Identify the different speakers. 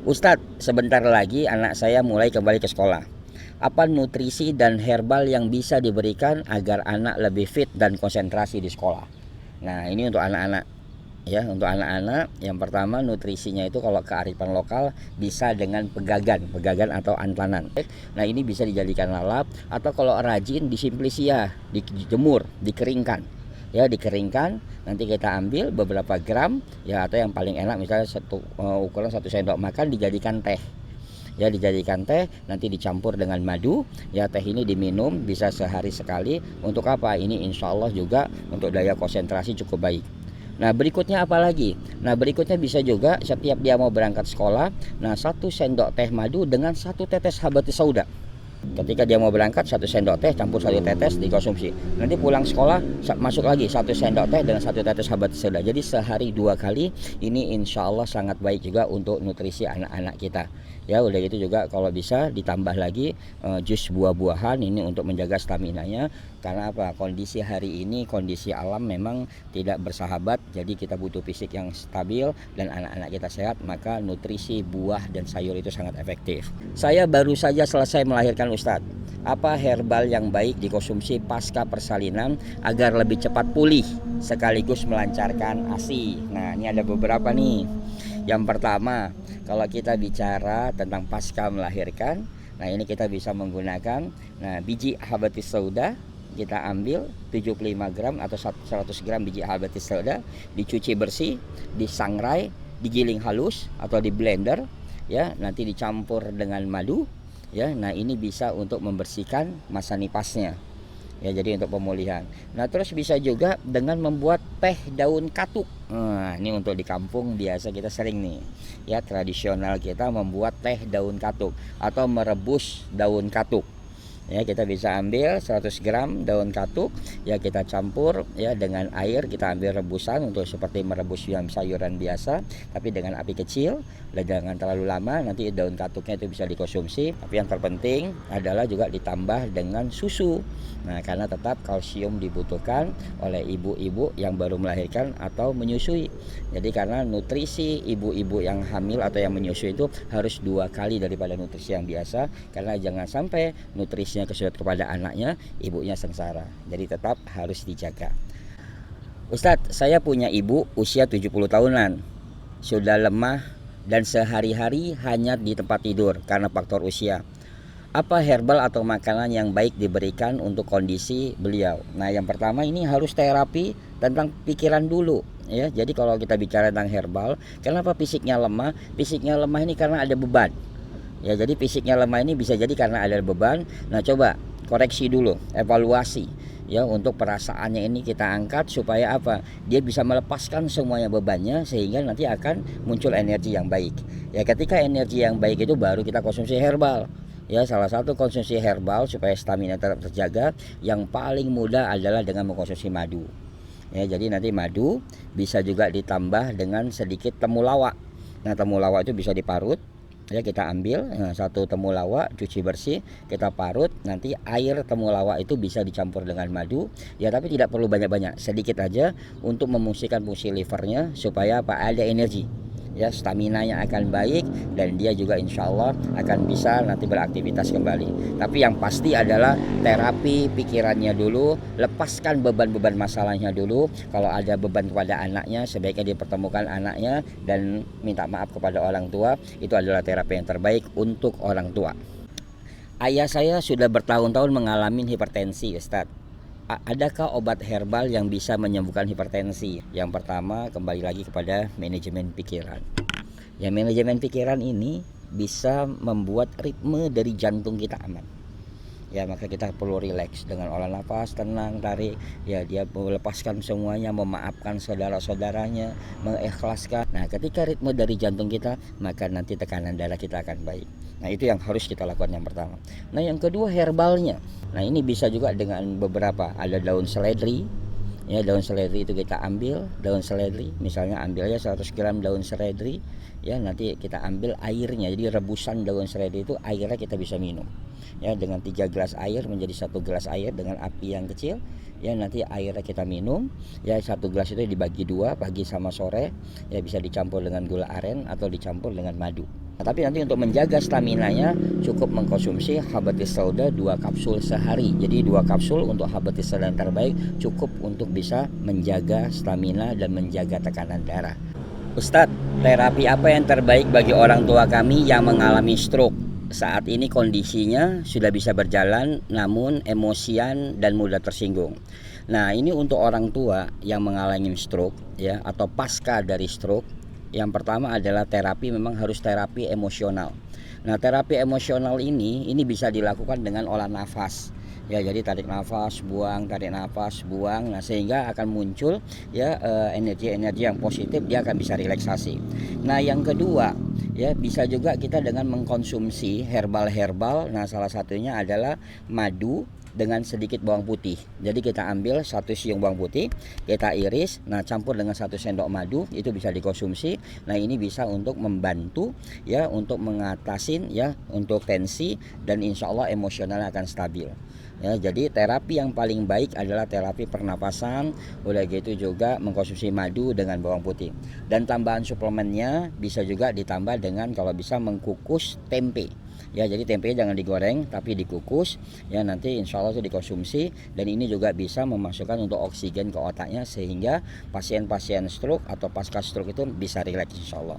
Speaker 1: Ustadz, sebentar lagi anak saya mulai kembali ke sekolah. Apa nutrisi dan herbal yang bisa diberikan agar anak lebih fit dan konsentrasi di sekolah? Nah, ini untuk anak-anak. Ya, untuk anak-anak yang pertama nutrisinya itu kalau kearifan lokal bisa dengan pegagan atau antanan. Nah, ini bisa dijadikan lalap atau kalau rajin disimplisia, dijemur, dikeringkan. Ya, dikeringkan, nanti kita ambil beberapa gram ya, atau yang paling enak misalnya ukuran 1 sendok makan dijadikan teh. Ya, dijadikan teh, nanti dicampur dengan madu. Ya, teh ini diminum bisa sehari sekali. Untuk apa? Ini insya Allah juga untuk daya konsentrasi cukup baik. Nah, berikutnya apa lagi? Nah, berikutnya bisa juga setiap dia mau berangkat sekolah, nah 1 sendok teh madu dengan 1 tetes habatus sauda. Ketika dia mau berangkat 1 sendok teh campur 1 tetes dikonsumsi. Nanti pulang sekolah masuk lagi 1 sendok teh dengan 1 tetes habatus sauda. Jadi sehari 2 kali. Ini insya Allah sangat baik juga untuk nutrisi anak-anak kita. Ya, udah gitu juga kalau bisa ditambah lagi jus buah-buahan ini untuk menjaga staminanya. Karena apa? Kondisi hari ini, kondisi alam memang tidak bersahabat. Jadi kita butuh fisik yang stabil dan anak-anak kita sehat. Maka nutrisi buah dan sayur itu sangat efektif. Saya baru saja selesai melahirkan Ustadz. Apa herbal yang baik dikonsumsi pasca persalinan agar lebih cepat pulih sekaligus melancarkan ASI? Nah, ini ada beberapa nih. Yang pertama, kalau kita bicara tentang pasca melahirkan, nah ini kita bisa menggunakan biji habatus sauda. Kita ambil 75 gram atau 100 gram biji habatus sauda, dicuci bersih, disangrai, digiling halus atau di blender, ya, nanti dicampur dengan madu, ya. Nah, ini bisa untuk membersihkan masa nipasnya. Ya, jadi untuk pemulihan. Nah, terus bisa juga dengan membuat teh daun katuk. Nah, ini untuk di kampung biasa kita sering nih. Ya, tradisional kita membuat teh daun katuk atau merebus daun katuk. Ya, kita bisa ambil 100 gram daun katuk, ya kita campur ya dengan air, kita ambil rebusan untuk seperti merebus yang sayuran biasa, tapi dengan api kecil, jangan terlalu lama, nanti daun katuknya itu bisa dikonsumsi. Tapi yang terpenting adalah juga ditambah dengan susu. Nah, karena tetap kalsium dibutuhkan oleh ibu-ibu yang baru melahirkan atau menyusui. Jadi karena nutrisi ibu-ibu yang hamil atau yang menyusui itu harus 2 kali daripada nutrisi yang biasa, karena jangan sampai nutrisinya kesulit kepada anaknya, ibunya sengsara. Jadi tetap harus dijaga. Ustadz, saya punya ibu usia 70 tahunan, sudah lemah dan sehari-hari hanya di tempat tidur karena faktor usia. Apa herbal atau makanan yang baik diberikan untuk kondisi beliau? Nah, yang pertama ini harus terapi tentang pikiran dulu, ya. Jadi kalau kita bicara tentang herbal, kenapa fisiknya lemah? Fisiknya lemah ini karena ada beban. Ya, jadi fisiknya lemah ini bisa jadi karena ada beban. Nah, coba koreksi dulu, evaluasi. Ya, untuk perasaannya ini kita angkat supaya apa? Dia bisa melepaskan semuanya bebannya sehingga nanti akan muncul energi yang baik. Ya, ketika energi yang baik itu baru kita konsumsi herbal. Ya, salah satu konsumsi herbal supaya stamina tetap terjaga yang paling mudah adalah dengan mengkonsumsi madu. Ya, jadi nanti madu bisa juga ditambah dengan sedikit temulawak. Nah, temulawak itu bisa diparut. Ya, kita ambil 1 temulawak, cuci bersih, kita parut, nanti air temulawak itu bisa dicampur dengan madu. Ya, tapi tidak perlu banyak-banyak, sedikit aja untuk memungsikan fungsi livernya supaya apa? Ada energi. Ya, staminanya akan baik dan dia juga insya Allah akan bisa nanti beraktivitas kembali. Tapi yang pasti adalah terapi pikirannya dulu, lepaskan beban-beban masalahnya dulu. Kalau ada beban kepada anaknya, sebaiknya dipertemukan anaknya dan minta maaf kepada orang tua. Itu adalah terapi yang terbaik untuk orang tua. Ayah saya sudah bertahun-tahun mengalami hipertensi, Ustadz. Adakah obat herbal yang bisa menyembuhkan hipertensi? Yang pertama, kembali lagi kepada manajemen pikiran. Ya, manajemen pikiran ini bisa membuat ritme dari jantung kita aman. Ya, maka kita perlu rileks dengan olah nafas, tenang, tarik. Ya, dia melepaskan semuanya, memaafkan saudara-saudaranya, mengikhlaskan. Nah, ketika ritme dari jantung kita, maka nanti tekanan darah kita akan baik. Nah, itu yang harus kita lakukan yang pertama. Nah, yang kedua herbalnya. Nah, ini bisa juga dengan beberapa. Ada daun seledri. Ya, daun seledri itu kita ambil, daun seledri. Misalnya ambil ya 100 gram daun seledri. Ya, nanti kita ambil airnya. Jadi rebusan daun seledri itu airnya kita bisa minum. Ya, dengan 3 gelas air menjadi 1 gelas air dengan api yang kecil. Ya, nanti airnya kita minum. Ya, 1 gelas itu dibagi 2 pagi sama sore. Ya, bisa dicampur dengan gula aren atau dicampur dengan madu. Tapi nanti untuk menjaga staminanya cukup mengkonsumsi habatus sauda 2 kapsul sehari. Jadi 2 kapsul untuk habatus sauda yang terbaik cukup untuk bisa menjaga stamina dan menjaga tekanan darah. Ustadz, terapi apa yang terbaik bagi orang tua kami yang mengalami stroke? Saat ini kondisinya sudah bisa berjalan namun emosian dan mudah tersinggung. Nah, ini untuk orang tua yang mengalami stroke ya atau pasca dari stroke. Yang pertama adalah terapi, memang harus terapi emosional. Nah, terapi emosional ini bisa dilakukan dengan olah nafas. Ya, jadi tarik nafas, buang, tarik nafas, buang. Nah, sehingga akan muncul ya energi-energi yang positif, dia akan bisa relaksasi. Nah, yang kedua, ya bisa juga kita dengan mengkonsumsi herbal-herbal. Nah, salah satunya adalah madu dengan sedikit bawang putih. Jadi kita ambil 1 siung bawang putih, kita iris, nah campur dengan 1 sendok madu, itu bisa dikonsumsi. Nah, ini bisa untuk membantu ya untuk mengatasin ya untuk tensi, dan insya Allah emosionalnya akan stabil. Ya, jadi terapi yang paling baik adalah terapi pernapasan. Udah gitu juga mengkonsumsi madu dengan bawang putih. Dan tambahan suplemennya bisa juga ditambah dengan kalau bisa mengkukus tempe. Ya, jadi tempenya jangan digoreng tapi dikukus. Ya, nanti insya Allah itu dikonsumsi, dan ini juga bisa memasukkan untuk oksigen ke otaknya sehingga pasien-pasien stroke atau pasca stroke itu bisa rileks insya Allah.